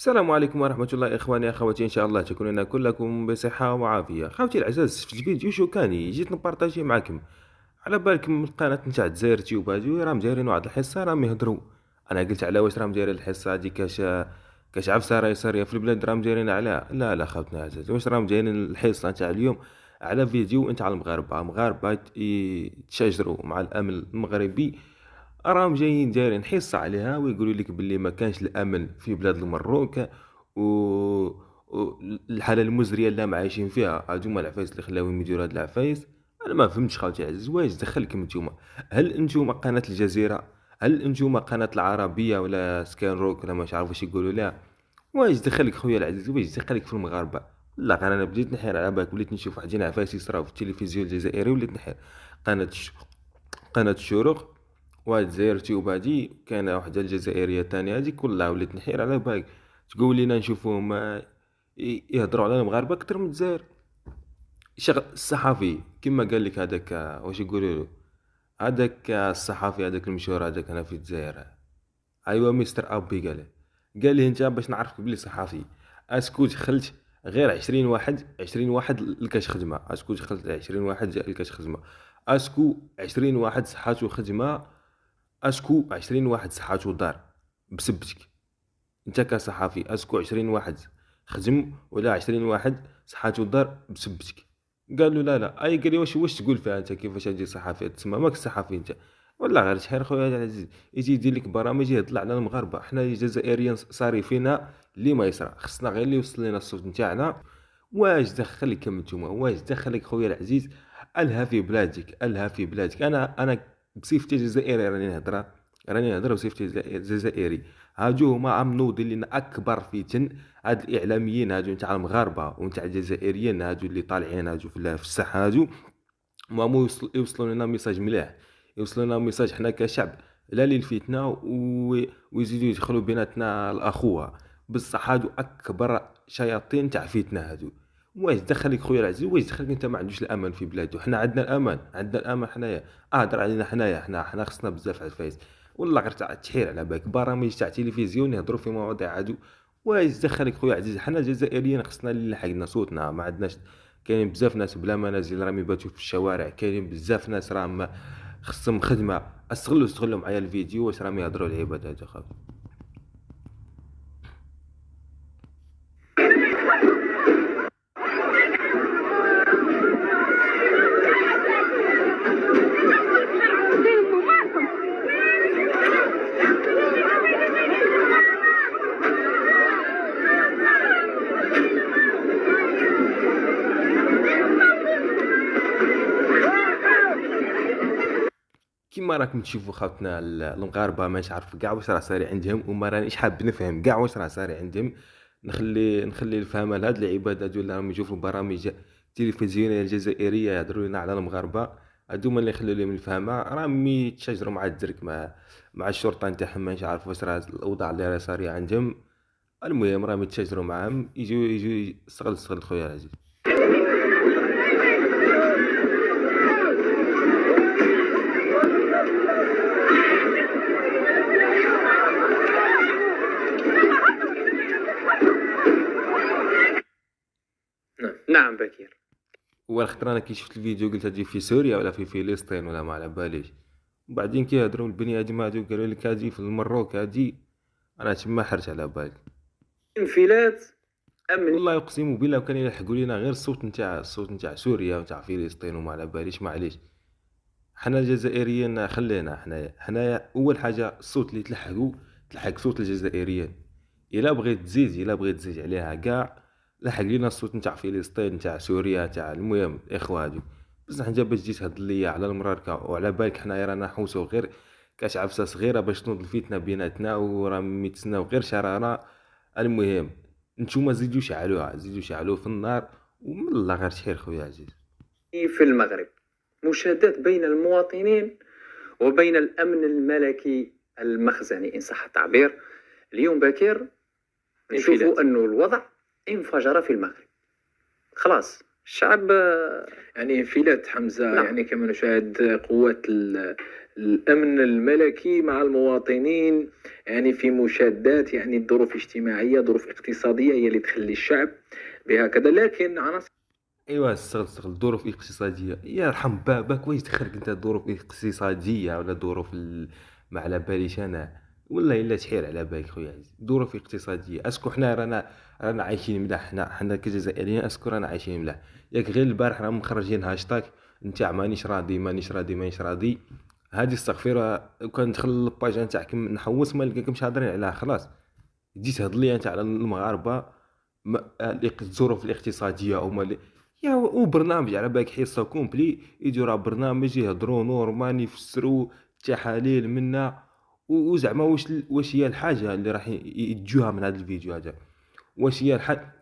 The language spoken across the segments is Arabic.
السلام عليكم ورحمة الله إخواني أخواتي، إن شاء الله تكونون كلكم بصحة وعافية. خوتي العزاز، شفت الفيديو شو كاني جيت نبارطاجي معكم. على بالكم القناة نتاع دزاير تيوب هادي راهم دايرين واحد الحصة راهم يهضروا. أنا قلت على واش راهم دايرين الحصة هادي، كاش عفسة راهي صارية في البلاد راهم دايرين عليها. لا لا خوتنا العزاز، واش راهم دايرين الحصة نتاع اليوم على فيديو نتاع المغاربة يتشاجروا مع الأمن المغربي. راهم جايين دايرين حصة عليها ويقولوا لك باللي ما كانش الأمن في بلاد المروك و الحالة المزرية اللي راهم عايشين فيها هادوما العفايس اللي خلاوهم يديروا هاد العفايس. انا ما فهمتش خاوتي عزيز، واش دخلكم نتوما؟ هل انتوما قناة الجزيرة؟ هل انتوما قناة العربية ولا سكان روك ولا مش عارف واش يقولوا لها؟ واش دخلك خويا العزيز؟ واش دخلك في المغاربة؟ لا انا بديت نحير على بالك، وليت نشوف واحد عفايس يصراو في التلفزيون الجزائري وليت نحير. قناة قناة الشروق والجزائر تيوب هادي كاينه وحده الجزائريه تانية هادي كلها وليت نحير على بالك. تقول لينا نشوفوهم يهضروا على المغاربه اكثر من الجزائر. شغل الصحفي كما قال لك هذاك واش يقولوا له، هذاك الصحفي هذاك المشهور هذاك انا في الجزائر. ايوا مستر ابي قال لي انت باش نعرفك بلي صحفي، اسكو دخلت غير 20 واحد 20 واحد لكاش خدمه؟ اسكو دخلت 20 واحد جا لكاش خدمه؟ اسكو 20 واحد صحاتو خدمه؟ اسكو 20 واحد صحاتو دار بسبتك؟ انت كصحفي اسكو 20 واحد خدم ولا 20 واحد صحاتو دار بسبتك؟ قال له لا لا. اي قال لي واش تقول فيها انت؟ كيفاش تجي صحفي تسمى ماك صحفي انت؟ والله غير شحال خويا العزيز يجي يدير لك برامج يهضر على المغاربه. حنا الجزائريين صاري فينا اللي ما يصرى، خصنا غير اللي يوصل لنا الصوت نتاعنا. واش دخلكم نتوما؟ واش دخلك خويا العزيز؟ الها في بلادك، الها في بلادك. انا بصفتي جزائري راني نهضر بصفتي جزائري. هادو هما منوضين لنا اكبر فتن. هاد الاعلاميين هادو نتاع المغاربه ونتاع الجزائريين هادو اللي طالعين هادو في الساحه هادو، مامو يوصلوا لنا ميساج مليح، يوصلوا لنا ميساج حنا كشعب لا للفتنه ويزيدوا يدخلوا بيناتنا الاخوه. بصح هادو اكبر شياطين تاع فتنه هادو. واش دخلك خويا العزيز؟ واش دخلك انت ما عندوش الامان في بلادو؟ حنا عندنا الامان، عندنا الامان حنايا. اهدر علينا حنايا، حنا خصنا بزاف عفايس. والله غير تاع تحير على بالك برامج تاع تلفزيون يهضروا في مواضيع هادو. واش دخلك خويا عزيز؟ حنا الجزائريين خصنا اللي لحقنا صوتنا، ما عندناش. كاين بزاف ناس بلا منازل راهم يباتوا في الشوارع، كاينين بزاف ناس راهم خصهم خدمه. استغلوا معايا الفيديو واش راهم يهضروا العباد هذا خاف. كيما راكم تشوفوا خاوتنا المغاربه مانيش عارف كاع واش راه صاري عندهم، وما رانيش حاب نفهم كاع واش راه صاري عندهم. نخلي الفهم لهاد العباد هادو اللي راهم يشوفوا برامج تلفزيونيه الجزائريه يهضروا لنا على المغاربه. هادو اللي يخلوا لهم الفهمه راهم يتشاجروا مع الدرك مع الشرطه نتاعهم. مانيش عارف واش راه الاوضاع اللي راه صاريه عندهم. المهم راهم يتشاجروا معاهم يجوا استغل خويا العزيز. نعم بكير. والخطرة انا كي شفت الفيديو قلت هادي في سوريا ولا في فلسطين ولا ما على باليش. وبعدين كي هضروا البني ادم هادو قالوا لك هادي في المروك هادي، انا تما حرت على بالي. انفلات أمني. والله يقسم بالله كان يلحقوا لينا غير الصوت نتاع سوريا ونتاع فلسطين وما على باليش معليش. حنا الجزائريين خلينا حنايا اول حاجه الصوت اللي تلحق صوت الجزائريين. الا بغيت تزيد عليها كاع لحق لينا الصوت نتاع فلسطين نتاع سوريا تاع المهم الاخوه هادو. بصح انت باش تجي تهضر ليا على المراركه وعلى بالك حنايا رانا نحوسو غير كاش عفسه صغيره باش تنوض الفتنه بيناتنا وراهم يتسناو غير شراره. المهم نتوما زيدوا شعلوه في النار. ومن الله غير تحير خويا عزيز. في المغرب مشادات بين المواطنين وبين الأمن الملكي المخزني إن صح التعبير. اليوم باكر نشوفوا أنه الوضع انفجر في المغرب. خلاص الشعب يعني انفلات حمزة، نعم. يعني كما نشاهد قوات الأمن الملكي مع المواطنين، يعني في مشادات، يعني الظروف الاجتماعية، ظروف اقتصادية هي اللي تخلي الشعب بهكذا، لكن عناصر. ايوا استغل الظروف الاقتصاديه، يا رحم باباك واش دخلك انت الظروف الاقتصاديه ولا ظروف ما على باليش انا، والله الا تحير على بالك خويا عزيز. ظروف اقتصاديه اسكو حنا رانا عايشين ملاح، حنا كجزائريين اسكو رانا عايشين ملاح؟ ياك غير البارح راهم مخرجين هاشتاغ نتاع مانيش راضي مانيش راضي مانيش راضي. هادي استغفر، كان ندخل للباج نتاعكم نحوس ما نلقاكمش هادرين عليها خلاص. تجي تهضر لي انت على المغاربه، الظروف الاقتصاديه يا وبرنامج على بالك حصه كومبلي يجوا راه برنامج يهضروا نورمال يفسروا التحاليل منا. وزعما واش هي الحاجه اللي راح يتجوها من هذا الفيديو هذا؟ واش هي الحاجه؟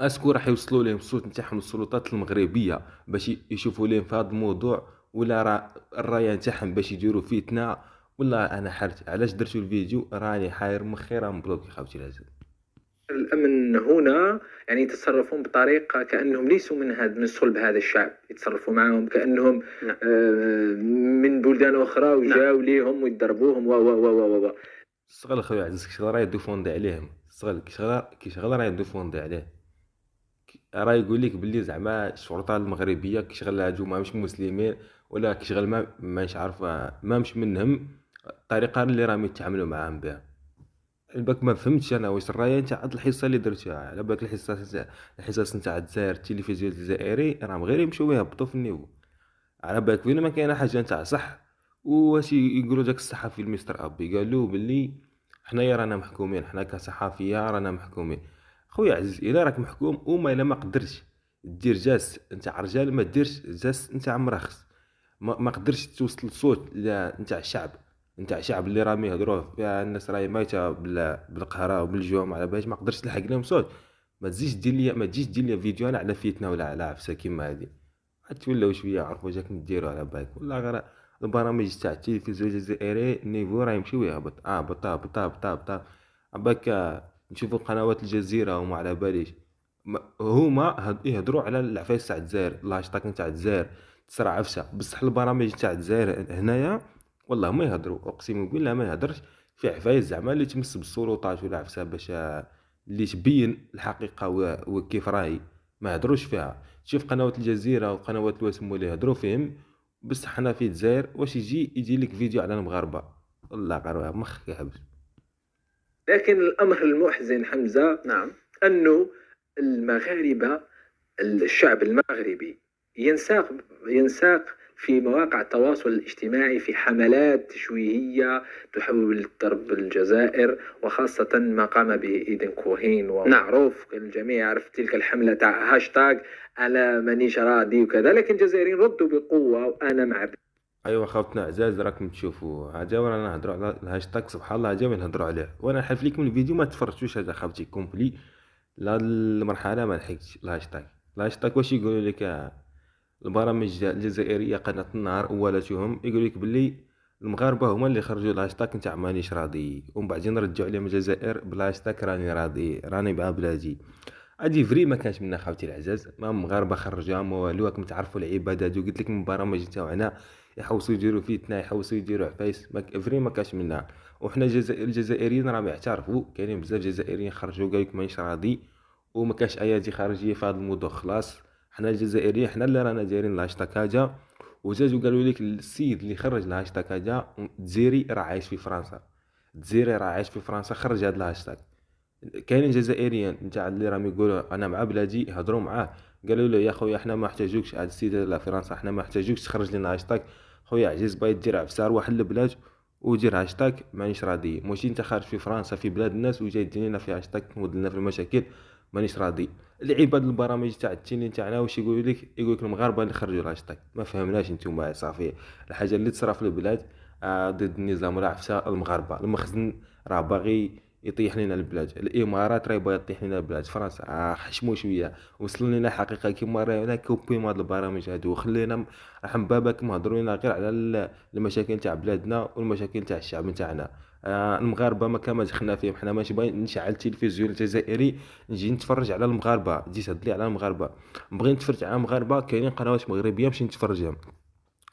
اسكو راح يوصلوا لهم الصوت نتاعهم السلطات المغربيه باش يشوفوا لهم في هذا الموضوع، ولا راه الرايه نتاعهم باش يديروا فتنه؟ والله انا حرت علاش درتو الفيديو، راني حاير مخي راه مبلوكي خاوتي العزيز. الأمن هنا يعني يتصرفون بطريقة كأنهم ليسوا من صلب هذا الشعب، يتصرفوا معهم كأنهم نعم. من بلدان أخرى وجاوا ليهم ويضربوهم و الصغر خويا عزيز، كي شغل راه يدو فوندي عليهم الصغر، كي شغل راه يدو فوندي عليه. راه يقول لك باللي زعما الشرطه المغربيه كي شغل هادو ماهمش مسلمين، ولا كي شغل ما مانيش عارف ماهمش منهم الطريقه اللي راهم يتعاملوا معاهم بها. على بالك ما فهمتش انا واش الرايه نتاع هاد الحصه اللي درتها، على بالك الحصص نتاع الجزائر التلفزيون الجزائري راهم غير يمشيو يهبطوا في النيفو. على بالك فين ما كاينه حاجه نتاع صح. واش يقولوا داك الصحفي المستر ابي قالوا باللي حنايا رانا محكومين، حنا كصحافيه رانا محكومين. خويا عزيز الا راك محكوم وما الا ما قدرتش دير جاس نتاع رجال، ما ديرش جاس نتاع مرخص. ما قدرش توصل الصوت نتاع الشعب، نتاع الشعب اللي راهم يهضروه فيها الناس راهي مايته بالقهره وبالجوع على بالك ما قدرش تلحق لهم صوت. ما تجيش دير لي فيديو انا على فتنه ولا على عفسه كيما هذه. تولوا شويه عرفوا جاك نديروا على بالك والله غير البرامج تاع التلفزيون الجزائري النيفو راه يمشي ويهبط هبط هبط هبط هبط. عباك نشوفوا قنوات الجزيره وما على باليش هما يهضروا على العفايس تاع الجزائر، الهاشتاغ نتاع الجزائر تصرا عفسه، بصح البرامج تاع الجزائر هنايا والله ما يهضروا، اقسم بالله ما يهضرش في عفايس زعما اللي تمس بالسلطات ولا عفسه باش اللي تبين الحقيقه وكيف راهي، ما يهضروش فيها. شوف قنوات الجزيره وقنوات الوسم اللي يهضروا فيهم، بصح حنا في الجزائر واش يجي لك فيديو على المغاربه؟ والله غير مخك يحبس. لكن الأمر المحزن حمزة نعم. أنه المغاربة، الشعب المغربي ينساق في مواقع التواصل الاجتماعي في حملات تشويهية تحاول ضرب الجزائر، وخاصة ما قام به إيدن كوهين، ومعروف الجميع يعرف تلك الحملة تاع هاشتاغ أنا مانيش راضي وكذا، لكن الجزائريين ردوا بقوة وأنا مع. ايوا خوتنا عزاز راكم تشوفوا هاجا ورانا نهضروا على الهاشتاغ، سبحان الله هاجا نهضروا عليه، وانا نحلف لكم الفيديو ما تفرجتوش هذا خاوتي كومبلي. لا المرحله ما لحقتش الهاشتاغ واش يقولوا لك البرامج الجزائريه قناه النهار اولتهم يقولوا لك باللي المغاربه هما اللي خرجوا الهاشتاغ نتاع مانيش راضي، ومن بعدين رجعوا عليهم الجزائر بالهاشتاغ راني راضي راني مع بلادي. هادي فري ما كانش منا خاوتي العزاز، ما مغاربه خرجوها ما والو، راكم تعرفوا العبادات وقلت لك من البرامج تاعنا يحوسوا يديروا فتنه يحوسوا يديروا عفايس فري ما كانش منها. وحنا الجزائريين راهم يعترفوا كاينين بزاف جزائريين خرجوا قالوا لك مانيش راضي وما كاش ايادي خارجيه في هذا الموضوع خلاص. حنا الجزائريين حنا اللي رانا دايرين الهاشتاغ هذا. وجاو قالوا لك السيد اللي خرج الهاشتاغ هذا جزيري راه عايش في فرنسا، جزيري راه عايش في فرنسا خرج هذا الهاشتاغ. كاينين جزائريين نتاع اللي راهم يقولوا انا مع بلادي يهضروا معاه قالوا له يا خويا احنا ما احتاجوكش هذا السيد لا فرنسا، احنا ما احتاجوكش تخرج لنا هاشتاغ. خويا عزيز باغي دير عفسه روح للبلاد ودير هاشتاغ مانيش راضي، ماشي انت خارج في فرنسا في بلاد الناس وجاي دير لنا في هاشتاغ تمد لنا في المشاكل مانيش راضي. العباد البرامج تاع التيني تاعنا واش يقولوا لك؟ يقول لك المغاربه اللي خرجوا الهاشتاغ. ما فهمناش نتوما صافي الحاجه اللي تصرا في البلاد ضد النظام ولا عفسه المغاربه. المخزن راه باغي يطيح لنا البلاد، الامارات راهي باغا تطيح لنا البلاد، فرنسا حشموا شويه وصلوا لنا حقيقه كيما راهي كوبي هاد البرامج هادو وخلينا رحم باباك هضروا لنا غير على المشاكل تاع بلادنا والمشاكل تاع الشعب نتاعنا. المغاربه ما كما دخلنا فيهم، حنا ماشي باغي نشعل التلفزيون الجزائري نجي نتفرج على المغاربه، تجي تهض لي على المغاربه. نبغي نتفرج على المغاربه كاينين قنوات مغربيه نمشي نتفرجهم.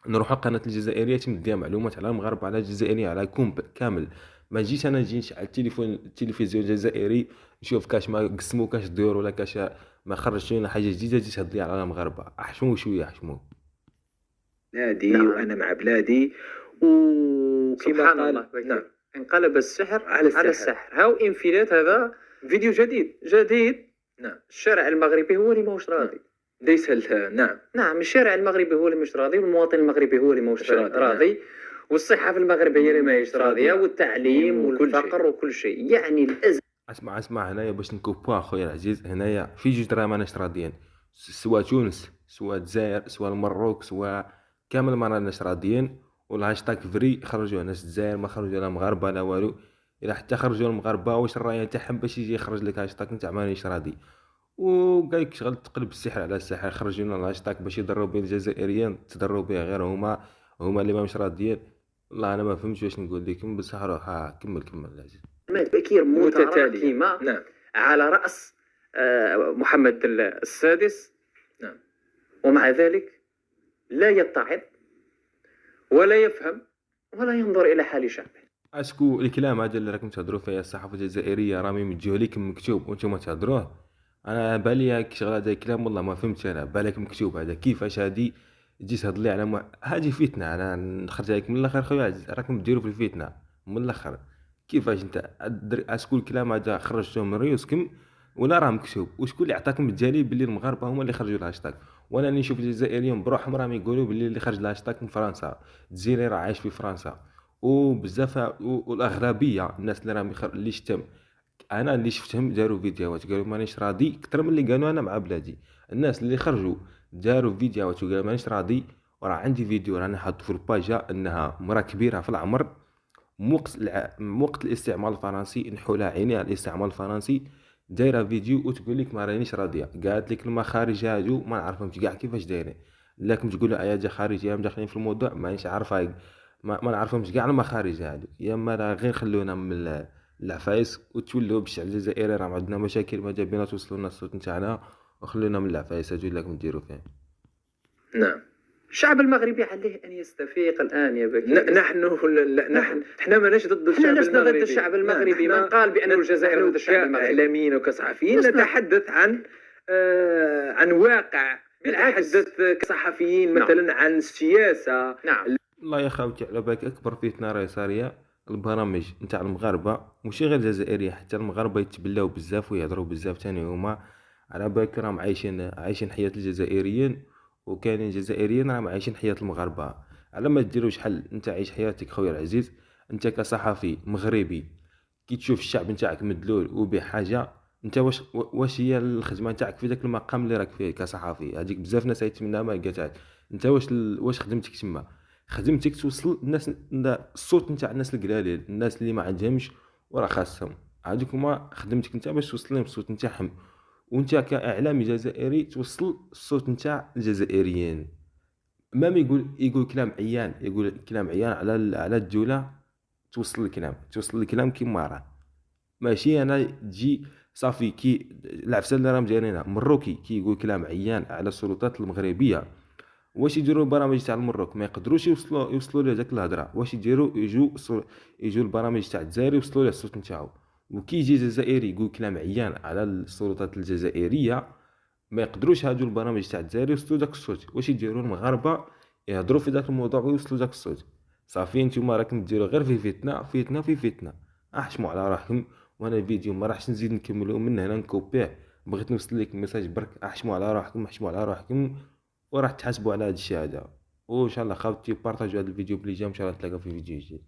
نروح القناه الجزائريه تمديها معلومات على المغاربه، على الجزائريين، على كامل. ما جيش انا نجي نشعل التلفزيون الجزائري نشوف كاش ما قسمو كاش دور ولا كاش ما خرجش لنا حاجه جديده تجي تهض لي على المغاربه. احشموا شويه احشموا. بلادي نعم. وانا مع بلادي. وكما سبحان الله قال بكر. نعم انقلب السحر على على السحر. السحر. هاو انفلات هذا فيديو جديد. نعم الشارع المغربي هو اللي ماهوش راضي. ليس نعم نعم، الشارع المغربي هو اللي مش راضي، والمواطن المغربي هو اللي ماهوش مش راضي، راضي. والصحة في المغرب هي اللي ماهيش راضية، والتعليم وكل والفقر شيء. وكل شيء. يعني الأزمة اسمع هنايا باش نكوبوها خويا العزيز. هنايا في جوج درا ماناش راضيين، سوا تونس سوا الجزائر سوا المروك سوا كامل ما راناش راضيين. والهاشتاغ فري خرجوا ناس الجزائر، ما خرجوا لا مغاربه لا والو. الا حتى خرجوا المغاربه واش الراي تاعهم باش يجي يخرج لك هاشتاغ نتاع مانيش راضي؟ وقالك شغل تقلب السحر على السحر. خرجوا لنا الهاشتاغ باش يضروا به الجزائريين، تضروا به غير هما اللي ما مش راضيين. والله انا ما فهمتش واش نقول لكم، بصح روح كمل العزيز. بكير متتالية. متراكمة نعم على رأس محمد السادس. نعم ومع ذلك لا يتعظ ولا يفهم ولا ينظر إلى حال شعبه. اسكو الكلام هذا اللي راكم تهضروا فيه الصحافه الجزائريه رامي مديوه لكم مكتوب وانتم تهضروه؟ انا بالي هاك شغل هذا الكلام والله ما فهمت. انا بالك مكتوب هذا كيفاش هادي تجي تهضر لي على هذه فتنه. انا نخرج عليك من الاخر خويا عزيز، راكم ديروا في الفتنه من الاخر. كيفاش انت اسكو الكلام هذا خرجتوه من ريوسكم ولا راه مكتوب؟ وشكون اللي عطاكم الدليل باللي المغاربه هما اللي خرجوا الهاشتاغ؟ وانا اللي نشوف الجزائريين بروحهم راهم يقولوا باللي اللي خرج الهاشتاغ من فرنسا، الجزائري راه عايش في فرنسا. وبزاف والاغلبيه الناس اللي راهم اللي شتم انا اللي شفتهم داروا فيديوهات قالوا مانيش راضي اكثر من اللي قالوا انا مع بلادي. الناس اللي خرجوا داروا فيديوهات وقالوا مانيش راضي. وراه عندي فيديو راني حاطه في الباجا انها مرا كبيره في العمر وقت الاستعمار الفرنسي نحولها عينيها على الاستعمار الفرنسي، دايره فيديو وتقول لك ما رانيش راضيه. قالت لك المخارج هادو ما نعرفهمش كاع كيفاش دايرين. لكن تقول يا جا خارجيه داخلين في الموضوع مانيش عارفه. ما نعرفهمش كاع المخارج هادو. يا اما راه غير خلونا من العفايس وتولوا بالشعب الجزائري راه عندنا مشاكل ما بينا توصلوا لنا الصوت نتاعنا، وخلونا من العفايس هادو اللي راكم ديروا فيه. نعم الشعب المغربي عليه أن يستفيق الآن يا بكير. نحن احنا ماناش ضد احنا الشعب لسنا ضد المغربي. الشعب المغربي. نعم، من قال بأن الجزائر ضد الشعب المغربي؟ كإعلاميين وكصحفيين لسنا. نتحدث عن واقع. بالعكس. نتحدث كصحفيين نعم. مثلا عن السياسة. نعم والله يا خاوتي على بالك اكبر فتنه راهي صاريه البرامج نتاع المغاربه، ماشي غير الجزائريه حتى المغاربه يتبلاو بزاف ويهضروا بزاف تاني هما. على بالك راهم عايشين حياه الجزائريين، وكاينين جزائريين راهم عايشين حياه المغاربه. على ما ديروش حل انت عيش حياتك خويا العزيز. انت كصحفي مغربي كي تشوف الشعب نتاعك مدلول وبيه حاجه، انت واش هي الخدمه نتاعك في ذاك المقام اللي راك فيه كصحفي؟ هذيك بزاف ناس يتمنى ما لقاتهاش. انت واش خدمتك تما؟ خدمتك توصل الناس الصوت نتاع الناس القلالين، الناس اللي ما عندهمش وراه خاصهم. هذوك هما خدمتك انت باش توصل لهم الصوت نتاعهم. وانت كاعلامي جزائري توصل الصوت نتاع الجزائريين. مام يقول كلام عيان على الدوله، توصل الكلام كيما راه. ماشي انا تجي صافي كي العفسه اللي راهم جايرينها مروكي كي يقول كلام عيان على السلطات المغربيه. واش يديروا البرامج تاع المروك ما يقدروش يوصلوا له داك الهضره؟ واش يديروا يجوا البرامج تاع الجزائر يوصلوا له الصوت نتاعو؟ وكي يجي جزائري يقول كلام عيان على السلطات الجزائريه ما يقدروش هادو البرامج تاع الجزائر يوصلوا داك الصوت. واش يديروا المغاربه يهضروا في داك الموضوع ويوصلوا داك الصوت؟ صافي نتوما راكم ديروا غير في فتنه. احشموا على روحكم. وانا الفيديو ما راحش نزيد نكملو من هنا نكوبيه. بغيت نوصل لك ميساج برك احشموا على روحكم وراح تحاسبوا على هذا الشيء هذا. وان شاء الله خاوتي بارطاجوا هذا الفيديو بلي جا، ان شاء الله نتلاقاو في فيديو جديد.